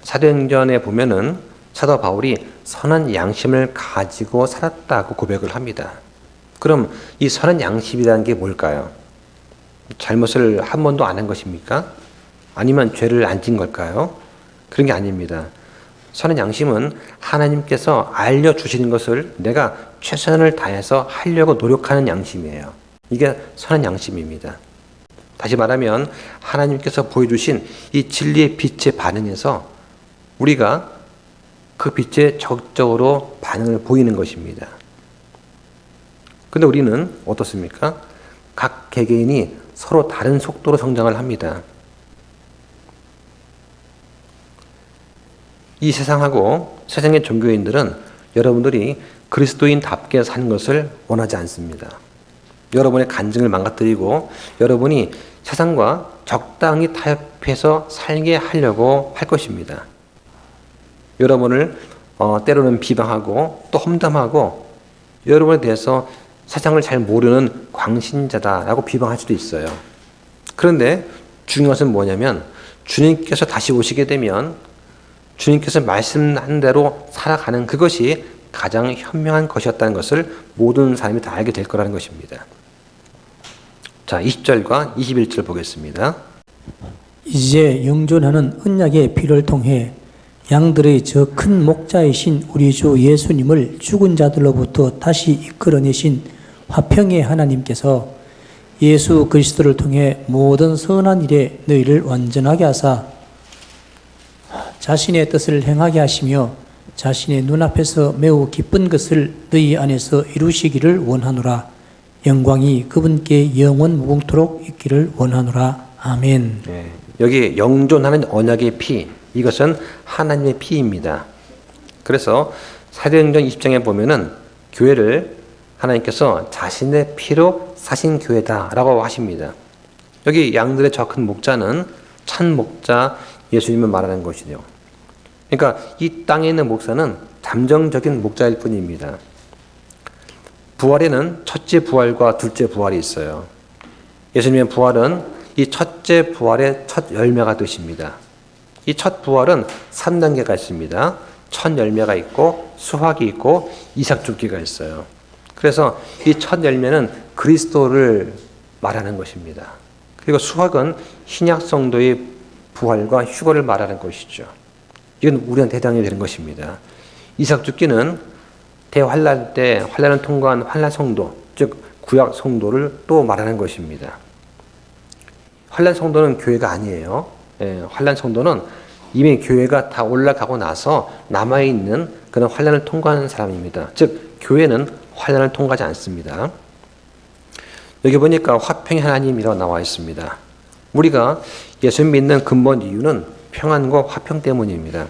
사도행전에 보면은 사도 바울이 선한 양심을 가지고 살았다고 고백을 합니다. 그럼 이 선한 양심이라는 게 뭘까요? 잘못을 한 번도 안 한 것입니까? 아니면 죄를 안 진 걸까요? 그런 게 아닙니다. 선한 양심은 하나님께서 알려주시는 것을 내가 최선을 다해서 하려고 노력하는 양심이에요. 이게 선한 양심입니다. 다시 말하면 하나님께서 보여주신 이 진리의 빛에 반응해서 우리가 그 빛에 적극적으로 반응을 보이는 것입니다. 근데 우리는 어떻습니까? 각 개개인이 서로 다른 속도로 성장을 합니다. 이 세상하고 세상의 종교인들은 여러분들이 그리스도인답게 사는 것을 원하지 않습니다. 여러분의 간증을 망가뜨리고 여러분이 세상과 적당히 타협해서 살게 하려고 할 것입니다. 여러분을 때로는 비방하고 또 험담하고 여러분에 대해서 세상을 잘 모르는 광신자다라고 비방할 수도 있어요. 그런데 중요한 것은 뭐냐면 주님께서 다시 오시게 되면 주님께서 말씀한 대로 살아가는 그것이 가장 현명한 것이었다는 것을 모든 사람이 다 알게 될 거라는 것입니다. 자, 20절과 21절 보겠습니다. 이제 영존하는 언약의 피를 통해 양들의 저 큰 목자이신 우리 주 예수님을 죽은 자들로부터 다시 이끌어내신 화평의 하나님께서 예수 그리스도를 통해 모든 선한 일에 너희를 완전하게 하사 자신의 뜻을 행하게 하시며 자신의 눈앞에서 매우 기쁜 것을 너희 안에서 이루시기를 원하노라. 영광이 그분께 영원 무궁토록 있기를 원하노라. 아멘. 네, 여기 영존하는 언약의 피, 이것은 하나님의 피입니다. 그래서 사도행전 20장에 보면은 교회를 하나님께서 자신의 피로 사신 교회다라고 하십니다. 여기 양들의 저 큰 목자는 참 목자 예수님을 말하는 것이죠. 그러니까 이 땅에 있는 목사는 잠정적인 목자일 뿐입니다. 부활에는 첫째 부활과 둘째 부활이 있어요. 예수님의 부활은 이 첫째 부활의 첫 열매가 되십니다. 이 첫 부활은 3단계가 있습니다. 첫 열매가 있고 수확이 있고 이삭죽기가 있어요. 그래서 이 첫 열매는 그리스도를 말하는 것입니다. 그리고 수확은 신약 성도의 부활과 휴거를 말하는 것이죠. 이건 우리한테 해당이 되는 것입니다. 이삭죽기는 대환란 때 환란을 통과한 환란 성도, 즉 구약 성도를 또 말하는 것입니다. 환란 성도는 교회가 아니에요. 환란 성도는 이미 교회가 다 올라가고 나서 남아있는 그런 환란을 통과하는 사람입니다. 즉 교회는 환란을 통과하지 않습니다. 여기 보니까 화평의 하나님이라고 나와 있습니다. 우리가 예수님 믿는 근본 이유는 평안과 화평 때문입니다.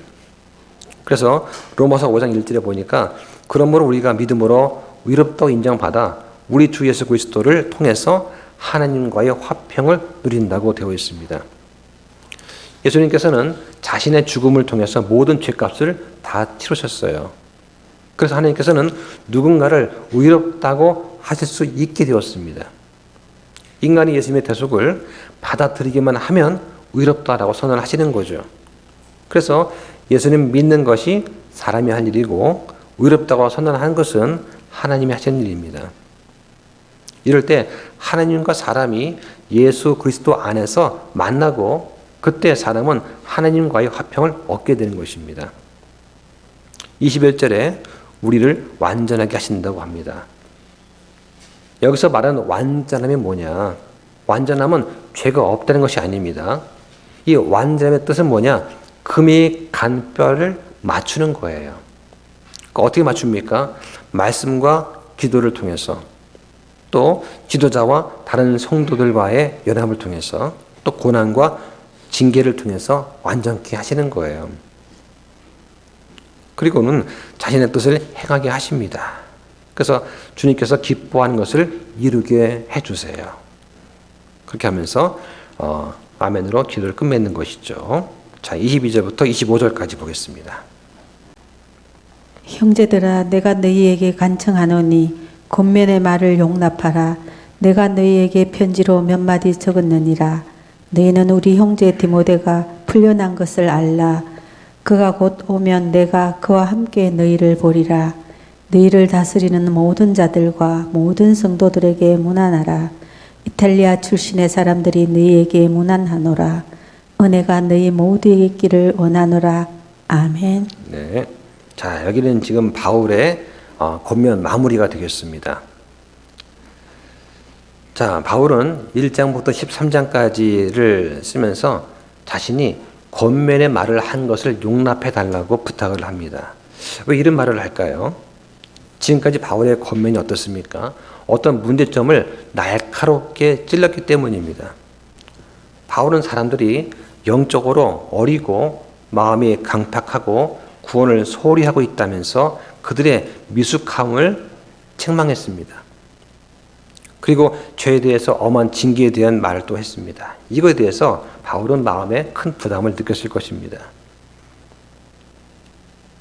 그래서 로마서 5장 1절에 보니까 그러므로 우리가 믿음으로 의롭다고 인정받아 우리 주 예수 그리스도를 통해서 하나님과의 화평을 누린다고 되어 있습니다. 예수님께서는 자신의 죽음을 통해서 모든 죄값을 다 치르셨어요. 그래서 하나님께서는 누군가를 의롭다고 하실 수 있게 되었습니다. 인간이 예수님의 대속을 받아들이기만 하면 의롭다라고 선언하시는 거죠. 그래서 예수님 믿는 것이 사람이 할 일이고 의롭다고 선언하는 것은 하나님이 하시는 일입니다. 이럴 때 하나님과 사람이 예수 그리스도 안에서 만나고 그때 사람은 하나님과의 화평을 얻게 되는 것입니다. 21절에 우리를 완전하게 하신다고 합니다. 여기서 말하는 완전함이 뭐냐? 완전함은 죄가 없다는 것이 아닙니다. 이 완전함의 뜻은 뭐냐? 금이 간 뼈를 맞추는 거예요. 그러니까 어떻게 맞춥니까? 말씀과 기도를 통해서, 또 지도자와 다른 성도들과의 연합을 통해서, 또 고난과 징계를 통해서 완전케 하시는 거예요. 그리고는 자신의 뜻을 행하게 하십니다. 그래서 주님께서 기뻐하는 것을 이루게 해주세요. 그렇게 하면서 아멘으로 기도를 끝맺는 것이죠. 자, 22절부터 25절까지 보겠습니다. 형제들아 내가 너희에게 간청하노니 권면의 말을 용납하라. 내가 너희에게 편지로 몇 마디 적었느니라. 너희는 우리 형제 디모데가 풀려난 것을 알라. 그가 곧 오면 내가 그와 함께 너희를 보리라. 너희를 다스리는 모든 자들과 모든 성도들에게 문안하라. 이탈리아 출신의 사람들이 너희에게 문안하노라. 은혜가 너희 모두에게 있기를 원하노라. 아멘. 네. 자, 여기는 지금 바울의 권면 마무리가 되겠습니다. 자, 바울은 1장부터 13장까지를 쓰면서 자신이 권면의 말을 한 것을 용납해 달라고 부탁을 합니다. 왜 이런 말을 할까요? 지금까지 바울의 권면이 어떻습니까? 어떤 문제점을 날카롭게 찔렀기 때문입니다. 바울은 사람들이 영적으로 어리고 마음이 강팍하고 구원을 소홀히 하고 있다면서 그들의 미숙함을 책망했습니다. 그리고 죄에 대해서 엄한 징계에 대한 말을 또 했습니다. 이거에 대해서 바울은 마음에 큰 부담을 느꼈을 것입니다.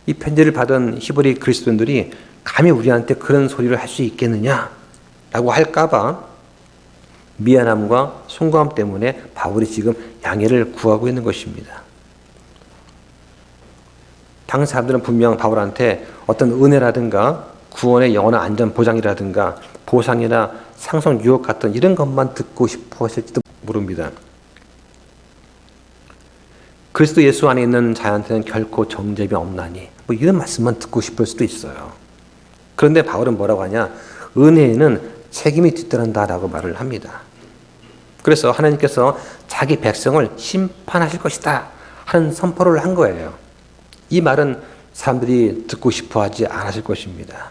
이 편지를 받은 히브리 그리스도인들이 감히 우리한테 그런 소리를 할 수 있겠느냐라고 할까봐 미안함과 송구함 때문에 바울이 지금 양해를 구하고 있는 것입니다. 당시 사람들은 분명 바울한테 어떤 은혜라든가 구원의 영원한 안전 보장이라든가 보상이나 상속 유혹 같은 이런 것만 듣고 싶어 하실지도 모릅니다. 그리스도 예수 안에 있는 자한테는 결코 정죄이 없나니 뭐 이런 말씀만 듣고 싶을 수도 있어요. 그런데 바울은 뭐라고 하냐? 은혜에는 책임이 뒤따른다라고 말을 합니다. 그래서 하나님께서 자기 백성을 심판하실 것이다 하는 선포를 한 거예요. 이 말은 사람들이 듣고 싶어 하지 않았을 것입니다.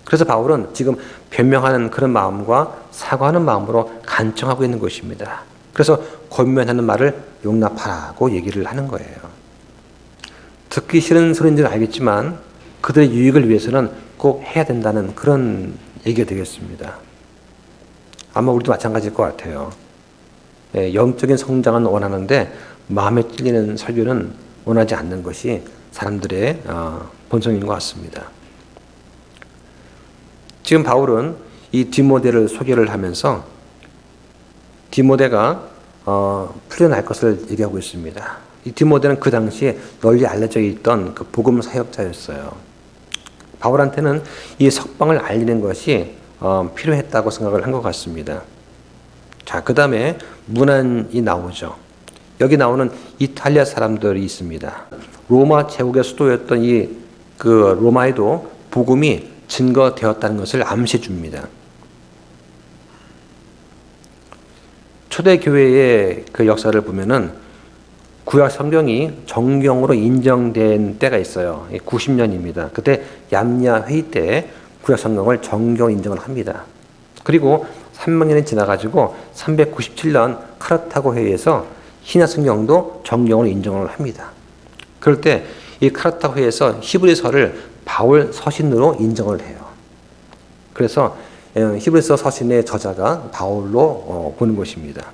그래서 바울은 지금 변명하는 그런 마음과 사과하는 마음으로 간청하고 있는 것입니다. 그래서 권면하는 말을 용납하라고 얘기를 하는 거예요. 듣기 싫은 소리인지는 알겠지만 그들의 유익을 위해서는 꼭 해야 된다는 그런 얘기가 되겠습니다. 아마 우리도 마찬가지일 것 같아요. 영적인 성장은 원하는데 마음에 찔리는 설교는 원하지 않는 것이 사람들의 본성인 것 같습니다. 지금 바울은 이 디모데를 소개를 하면서 디모데가 풀려날 것을 얘기하고 있습니다. 이 디모데는 그 당시에 널리 알려져 있던 그 복음 사역자였어요. 바울한테는 이 석방을 알리는 것이 필요했다고 생각을 한 것 같습니다. 자, 그 다음에 문안이 나오죠. 여기 나오는 이탈리아 사람들이 있습니다. 로마 제국의 수도였던 그 로마에도 복음이 증거되었다는 것을 암시해 줍니다. 초대교회의 그 역사를 보면은 구약 성경이 정경으로 인정된 때가 있어요. 90년입니다. 그때 얌야 회의 때 구약 성경을 정경 인정을 합니다. 그리고 300년이 지나가지고 397년 카르타고 회의에서 신약 성경도 정경으로 인정을 합니다. 그럴 때 이 카르타고 회의에서 히브리서를 바울 서신으로 인정을 해요. 그래서 히브리서 서신의 저자가 바울로 보는 것입니다.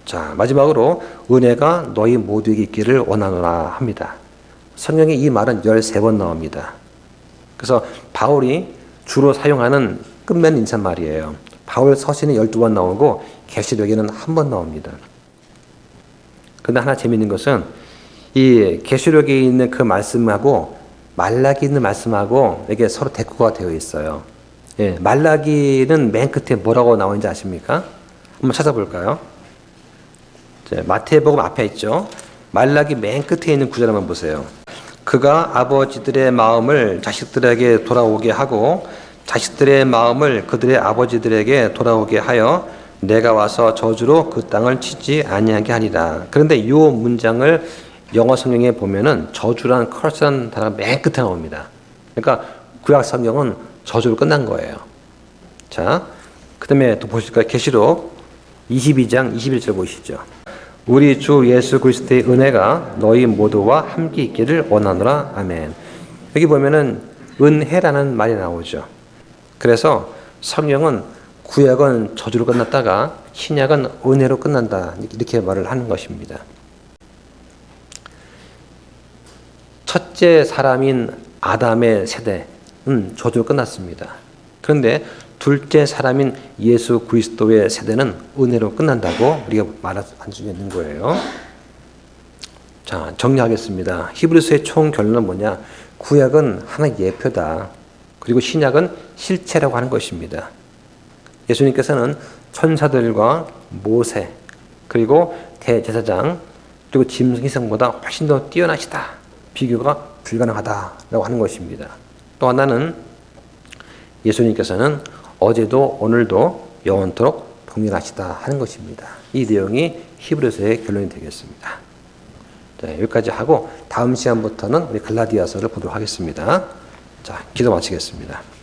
자, 마지막으로 은혜가 너희 모두에게 있기를 원하노라 합니다. 성경에 이 말은 13번 나옵니다. 그래서 바울이 주로 사용하는 끝맺는 인사말이에요. 바울 서신에 12번 나오고 계시록에는 1번 나옵니다. 그런데 하나 재미있는 것은 이 계시록에 있는 그 말씀하고 말라기 있는 말씀하고 이게 서로 대꾸가 되어 있어요. 예, 말라기는 맨 끝에 뭐라고 나오는지 아십니까? 한번 찾아볼까요? 마태복음 앞에 있죠. 말라기 맨 끝에 있는 구절 한번 보세요. 그가 아버지들의 마음을 자식들에게 돌아오게 하고 자식들의 마음을 그들의 아버지들에게 돌아오게 하여 내가 와서 저주로 그 땅을 치지 아니하게 하리라. 그런데 이 문장을 영어 성경에 보면은 저주란 curse란 단어가 맨 끝에 나옵니다. 그러니까 구약 성경은 저주로 끝난 거예요. 자, 그 다음에 또 보실까요? 계시록 22장 21절 보시죠. 우리 주 예수 그리스도의 은혜가 너희 모두와 함께 있기를 원하노라. 아멘. 여기 보면은 은혜라는 말이 나오죠. 그래서 성경은 구약은 저주로 끝났다가 신약은 은혜로 끝난다, 이렇게 말을 하는 것입니다. 첫째 사람인 아담의 세대는 저주로 끝났습니다. 그런데 둘째 사람인 예수 그리스도의 세대는 은혜로 끝난다고 우리가 말할 수 있는 거예요. 자, 정리하겠습니다. 히브리서의 총 결론은 뭐냐? 구약은 하나의 예표다. 그리고 신약은 실체라고 하는 것입니다. 예수님께서는 천사들과 모세, 그리고 대제사장, 그리고 짐승희생보다 훨씬 더 뛰어나시다. 비교가 불가능하다라고 하는 것입니다. 또 하나는 예수님께서는 어제도 오늘도 영원토록 동일하시다 하는 것입니다. 이 내용이 히브리서의 결론이 되겠습니다. 자, 여기까지 하고 다음 시간부터는 우리 갈라디아서를 보도록 하겠습니다. 자, 기도 마치겠습니다.